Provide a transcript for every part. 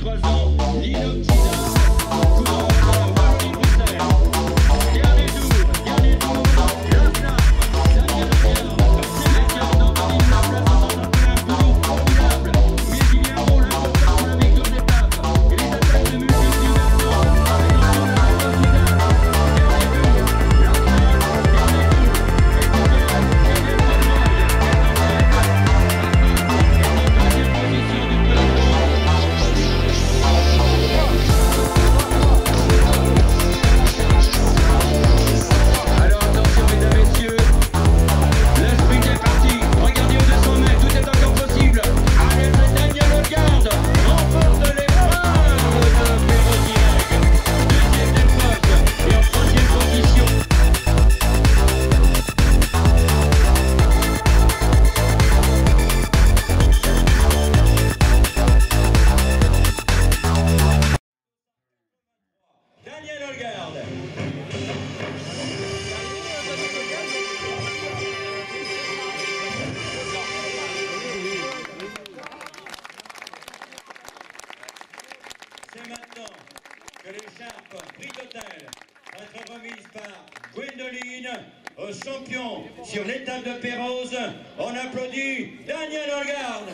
23 ans, l'inoxydable coureur de la Wallonie-Bruxelles. Dernier tour, la flamme, Daniel Lagarde, sélectionne dans le ligne la place 161, toujours formidable, mais il y a un rôle important pour la victoire d'étape, et les attaques se multiplient maintenant, avec l'ensemble de la Wallonie-Bruxelles. C'est maintenant que l'écharpe prix d'hôtel va être remise par Gwendoline au champion sur l'étape de Pérouse. On applaudit Daniel Holgard.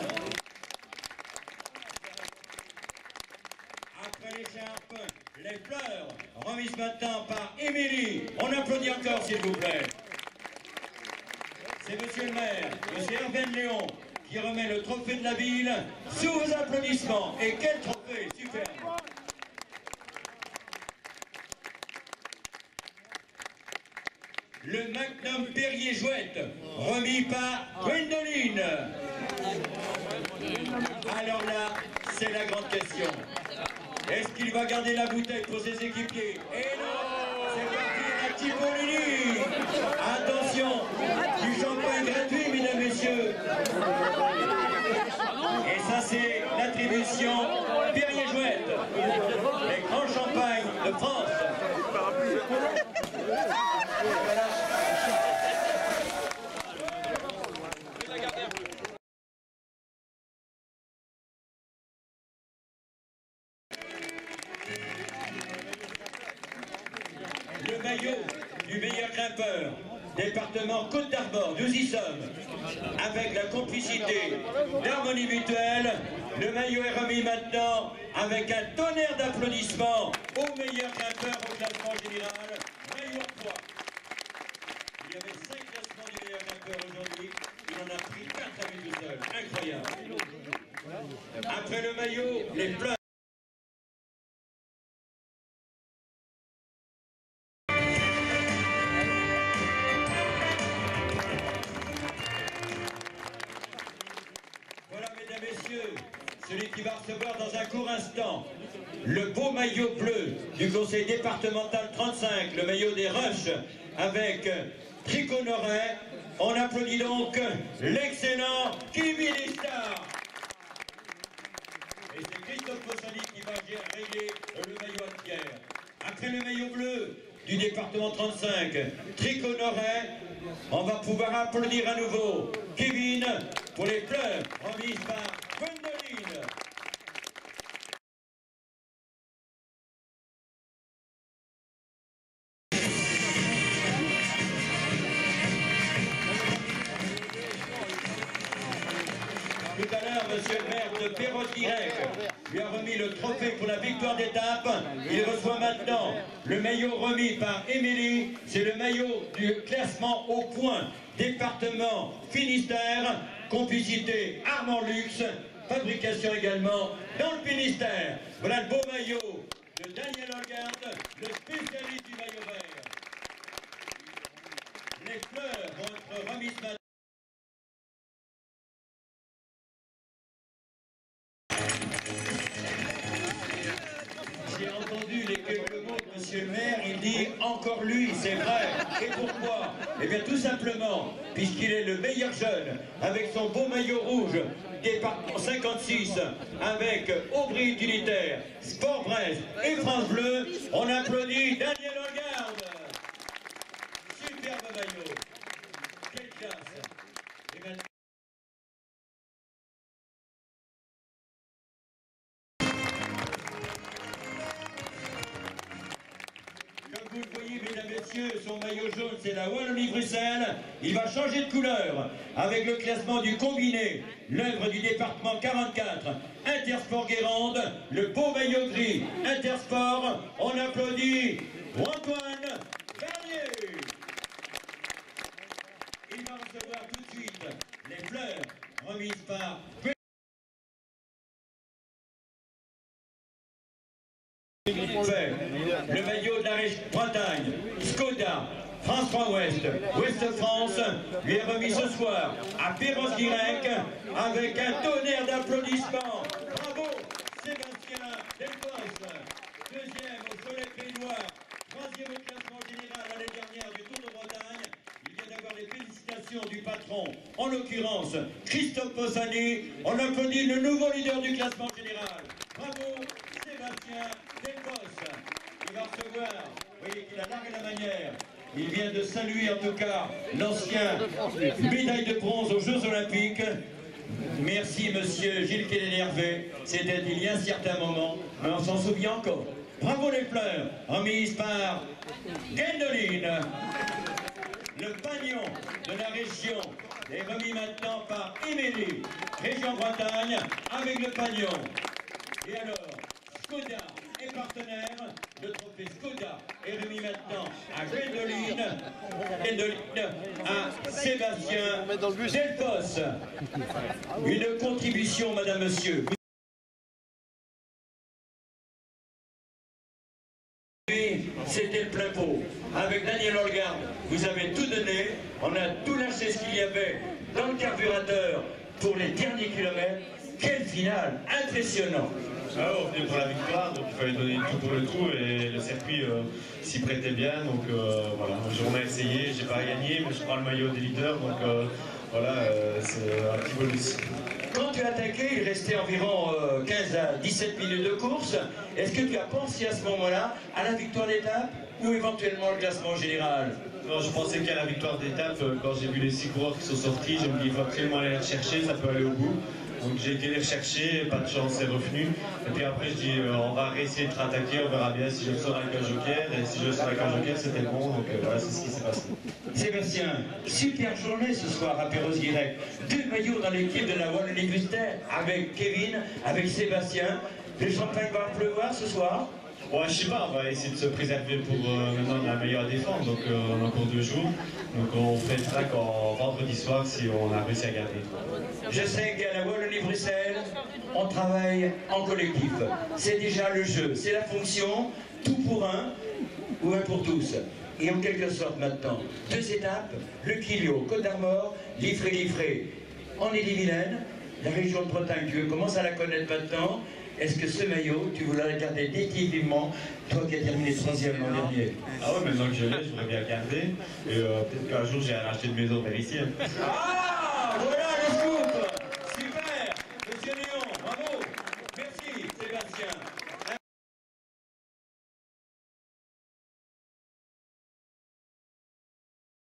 Après l'écharpe, les fleurs remises maintenant par Émilie. On applaudit encore s'il vous plaît. C'est monsieur le maire, monsieur Hervé Léon, qui remet le trophée de la ville sous vos applaudissements. Et quel trophée superbe! Le Magnum Perrier Jouette, remis par Gwendoline. Alors là, c'est la grande question. Est-ce qu'il va garder la bouteille pour ses équipiers? Et non, c'est parti, la Tibolini. Attention, du champagne gratuit, mesdames, messieurs. Et ça, c'est l'attribution Perrier Jouette, les grands champagnes de France. Le maillot du meilleur grimpeur, département Côte d'Armor, nous y sommes. Avec la complicité d'Harmonie Mutuelle, le maillot est remis maintenant avec un tonnerre d'applaudissements au meilleur grimpeur au classement général, maillot 3. Il y avait 5 classements du meilleur grimpeur aujourd'hui, il en a pris 4 à lui tout seul, incroyable. Après le maillot, les fleurs. Messieurs, celui qui va recevoir dans un court instant le beau maillot bleu du conseil départemental 35, le maillot des Rushs avec Triconoret. On applaudit donc l'excellent Kimi Listar. Et c'est Christophe Fossani qui va rayer le maillot à Pierre. Après le maillot bleu du département 35, Triconoret, on va pouvoir applaudir à nouveau Kevin pour les fleurs remises par Gwendoline. Tout à l'heure, monsieur le maire de Perros-Guirec lui a remis le trophée pour la victoire d'étape. Il reçoit maintenant le maillot remis par Émilie. C'est le maillot du classement au point. Département Finistère, complicité Armand Luxe, fabrication également dans le Finistère. Voilà le beau maillot de Daniel Holgard, le spécialiste du maillot vert. Les fleurs vont être remises maintenant. J'ai entendu les quelques mots de monsieur le maire, il dit encore lui, c'est vrai. Et pourquoi? Eh bien tout simplement, puisqu'il est le meilleur jeune, avec son beau maillot rouge, département 56, avec Aubry Utilitaire, Sport Brest et France Bleu, on applaudit Daniel Holgard. Superbe maillot. Quelle classe. Et maintenant... monsieur, son maillot jaune, c'est la Wallonie-Bruxelles. Il va changer de couleur avec le classement du combiné, l'œuvre du département 44, Intersport Guérande, le beau maillot gris, Intersport. On applaudit Antoine Bernier. Il va recevoir tout de suite les fleurs remises par... Le maillot de la région Bretagne, Skoda, France 3 Ouest, Ouest France, lui est remis ce soir à Perros-Guirec avec un tonnerre d'applaudissements. Bravo Sébastien Delpos, deuxième au Soleil Pays-Noir, troisième au classement général l'année dernière du Tour de Bretagne. Il vient d'avoir les félicitations du patron, en l'occurrence Christophe Possani. On applaudit le nouveau leader du classement général. Bravo Sébastien Delpos. Il va recevoir, vous voyez qu'il a largué la manière. Il vient de saluer en tout cas l'ancien médaille de bronze aux Jeux Olympiques. Merci monsieur Gilles Kellen-Hervé. C'était il y a un certain moment, mais on s'en souvient encore. Bravo les fleurs, remises par Gwendoline. Le pagnon de la région est remis maintenant par Émilie, région Bretagne, avec le pagnon. Et alors, Skoda est partenaire, le trophée Skoda est remis maintenant à Gwendoline à Sébastien Delpos. Une contribution, madame, monsieur. C'était le plein pot. Avec Daniel Holgard, vous avez tout donné. On a tout lâché ce qu'il y avait dans le carburateur pour les derniers kilomètres. Quelle finale impressionnant. Ah, on venait pour la victoire, donc il fallait donner tout pour le tout et le circuit s'y prêtait bien. Donc voilà, on a essayé, j'ai pas gagné, mais je prends le maillot des leaders, donc voilà, c'est un petit bonus. Quand tu as attaqué, il restait environ 15 à 17 minutes de course. Est-ce que tu as pensé à ce moment-là à la victoire d'étape ou éventuellement le classement général? Non, je pensais qu'à la victoire d'étape, quand j'ai vu les 6 coureurs qui sont sortis, je me dis il faut absolument aller les rechercher, ça peut aller au bout. Donc j'ai été les rechercher, pas de chance, c'est revenu. Et puis après je dis on va réessayer de rattaquer, on verra bien si je le sors avec un joker. Et si je le sors avec un joker, c'était le bon, donc voilà, c'est ce qui s'est passé. Sébastien, super journée ce soir à Perros-Guirec. 2 maillots dans l'équipe de la Wallonie-Bruxelles avec Kevin, avec Sébastien. Le champagne va pleuvoir ce soir? Ouais, je sais pas, on va essayer de se préserver pour maintenant la meilleure défense, donc on a encore 2 jours. Donc on fait le track en vendredi soir si on a réussi à garder. Je sais qu'à la Wallonie-Bruxelles, on travaille en collectif. C'est déjà le jeu, c'est la fonction, tout pour un ou un pour tous. Et en quelque sorte maintenant, 2 étapes, le Quilio, Côte d'Armor, Liffré. En Ille-et-Vilaine, la région de Bretagne, tu commences à la connaître maintenant. Est-ce que ce maillot, tu voulais le garder définitivement, toi qui as terminé 3e l'an dernier? Ah ouais, maintenant que je l'ai, je voudrais bien le garder. Et peut-être qu'un jour, j'irai racheter une maison vers ici. Hein. Ah, voilà le scoop. Super, monsieur Léon, bravo. Merci Sébastien.